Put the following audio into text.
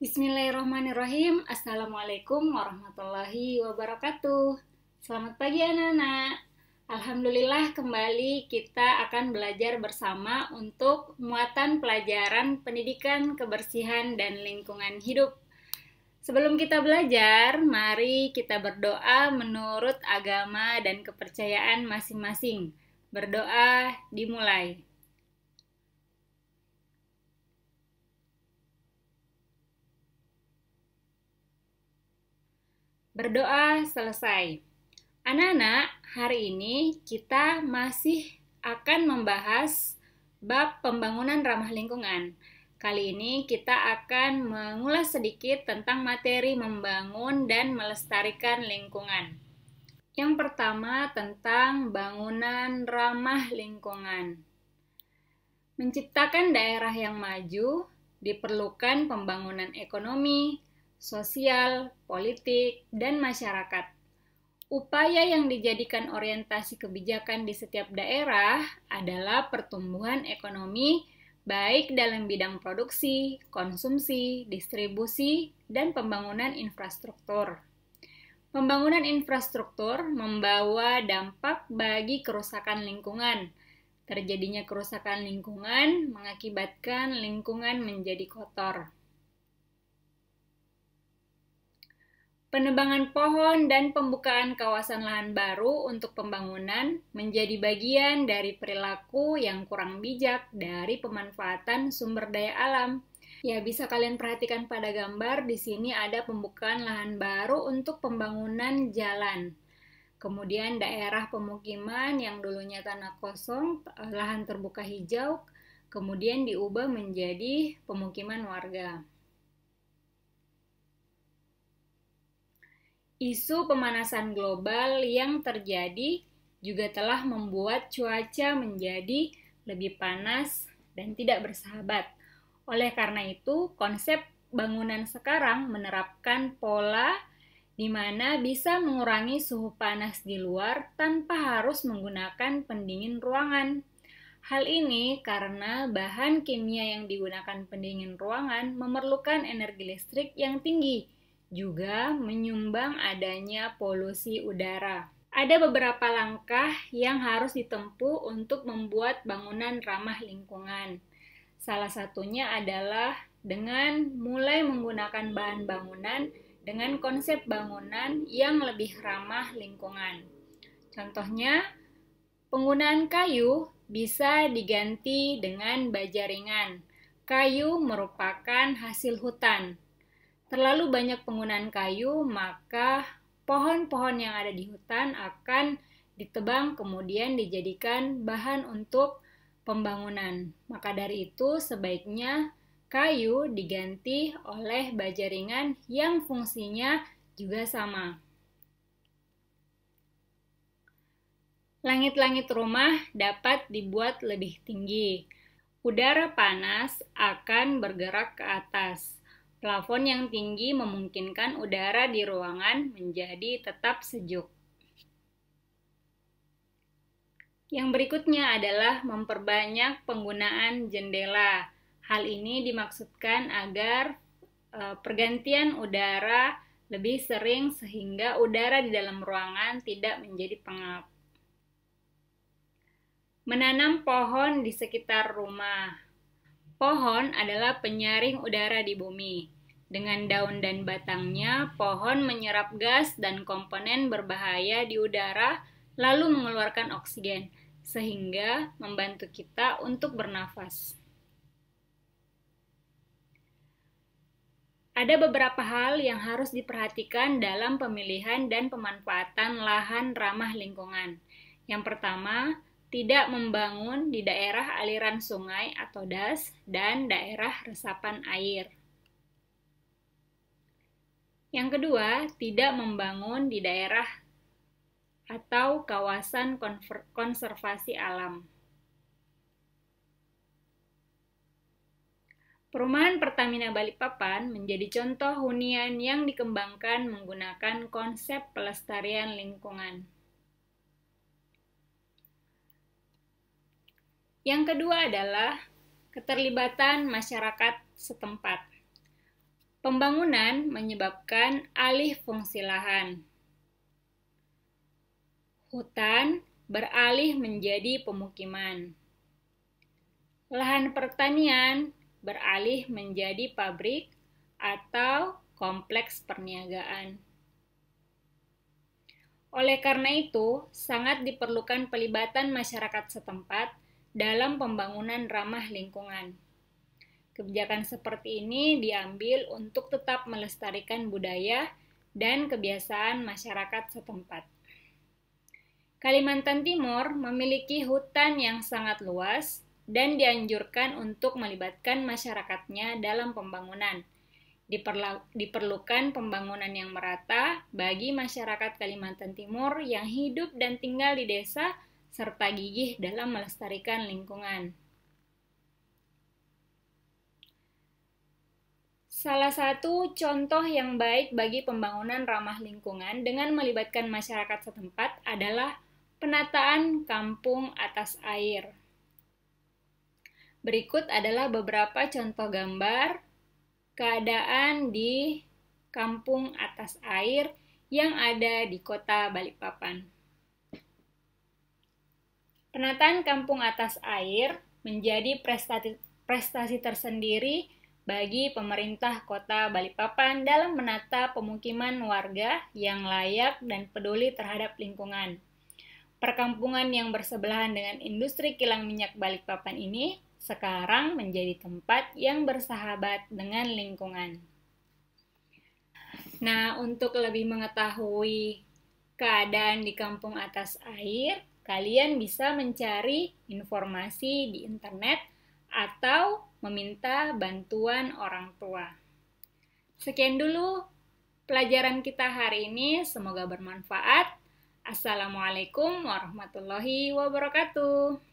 Bismillahirrahmanirrahim. Assalamualaikum warahmatullahi wabarakatuh. Selamat pagi anak-anak. Alhamdulillah kembali kita akan belajar bersama untuk muatan pelajaran pendidikan, kebersihan, dan lingkungan hidup. Sebelum kita belajar, mari kita berdoa menurut agama dan kepercayaan masing-masing. Berdoa dimulai. Berdoa selesai. Anak-anak, hari ini kita masih akan membahas bab pembangunan ramah lingkungan. Kali ini kita akan mengulas sedikit tentang materi membangun dan melestarikan lingkungan. Yang pertama tentang bangunan ramah lingkungan. Menciptakan daerah yang maju diperlukan pembangunan ekonomi, sosial, politik, dan masyarakat. Upaya yang dijadikan orientasi kebijakan di setiap daerah adalah pertumbuhan ekonomi baik dalam bidang produksi, konsumsi, distribusi, dan pembangunan infrastruktur. Pembangunan infrastruktur membawa dampak bagi kerusakan lingkungan. Terjadinya kerusakan lingkungan mengakibatkan lingkungan menjadi kotor. Penebangan pohon dan pembukaan kawasan lahan baru untuk pembangunan menjadi bagian dari perilaku yang kurang bijak dari pemanfaatan sumber daya alam. Ya, bisa kalian perhatikan pada gambar, di sini ada pembukaan lahan baru untuk pembangunan jalan. Kemudian daerah pemukiman yang dulunya tanah kosong, lahan terbuka hijau, kemudian diubah menjadi pemukiman warga. Isu pemanasan global yang terjadi juga telah membuat cuaca menjadi lebih panas dan tidak bersahabat. Oleh karena itu, konsep bangunan sekarang menerapkan pola di mana bisa mengurangi suhu panas di luar tanpa harus menggunakan pendingin ruangan. Hal ini karena bahan kimia yang digunakan pendingin ruangan memerlukan energi listrik yang tinggi, juga menyumbang adanya polusi udara. Ada beberapa langkah yang harus ditempuh untuk membuat bangunan ramah lingkungan. Salah satunya adalah dengan mulai menggunakan bahan bangunan dengan konsep bangunan yang lebih ramah lingkungan. Contohnya, penggunaan kayu bisa diganti dengan baja ringan. Kayu merupakan hasil hutan. Terlalu banyak penggunaan kayu, maka pohon-pohon yang ada di hutan akan ditebang kemudian dijadikan bahan untuk pembangunan. Maka dari itu sebaiknya kayu diganti oleh baja ringan yang fungsinya juga sama. Langit-langit rumah dapat dibuat lebih tinggi. Udara panas akan bergerak ke atas. Plafon yang tinggi memungkinkan udara di ruangan menjadi tetap sejuk. Yang berikutnya adalah memperbanyak penggunaan jendela. Hal ini dimaksudkan agar pergantian udara lebih sering sehingga udara di dalam ruangan tidak menjadi pengap. Menanam pohon di sekitar rumah. Pohon adalah penyaring udara di bumi. Dengan daun dan batangnya, pohon menyerap gas dan komponen berbahaya di udara, lalu mengeluarkan oksigen, sehingga membantu kita untuk bernafas. Ada beberapa hal yang harus diperhatikan dalam pemilihan dan pemanfaatan lahan ramah lingkungan. Yang pertama, tidak membangun di daerah aliran sungai atau das dan daerah resapan air. Yang kedua, tidak membangun di daerah atau kawasan konservasi alam. Perumahan Pertamina Balikpapan menjadi contoh hunian yang dikembangkan menggunakan konsep pelestarian lingkungan. Yang kedua adalah keterlibatan masyarakat setempat. Pembangunan menyebabkan alih fungsi lahan. Hutan beralih menjadi pemukiman. Lahan pertanian beralih menjadi pabrik atau kompleks perniagaan. Oleh karena itu, sangat diperlukan pelibatan masyarakat setempat dalam pembangunan ramah lingkungan. Kebijakan seperti ini diambil untuk tetap melestarikan budaya dan kebiasaan masyarakat setempat. Kalimantan Timur memiliki hutan yang sangat luas dan dianjurkan untuk melibatkan masyarakatnya dalam pembangunan. Diperlukan pembangunan yang merata bagi masyarakat Kalimantan Timur yang hidup dan tinggal di desa serta gigih dalam melestarikan lingkungan. Salah satu contoh yang baik bagi pembangunan ramah lingkungan dengan melibatkan masyarakat setempat adalah penataan kampung atas air. Berikut adalah beberapa contoh gambar keadaan di kampung atas air yang ada di kota Balikpapan. Penataan kampung atas air menjadi prestasi tersendiri bagi pemerintah kota Balikpapan dalam menata pemukiman warga yang layak dan peduli terhadap lingkungan. Perkampungan yang bersebelahan dengan industri kilang minyak Balikpapan ini sekarang menjadi tempat yang bersahabat dengan lingkungan. Nah, untuk lebih mengetahui keadaan di kampung atas air, kalian bisa mencari informasi di internet atau meminta bantuan orang tua. Sekian dulu pelajaran kita hari ini, semoga bermanfaat. Assalamualaikum warahmatullahi wabarakatuh.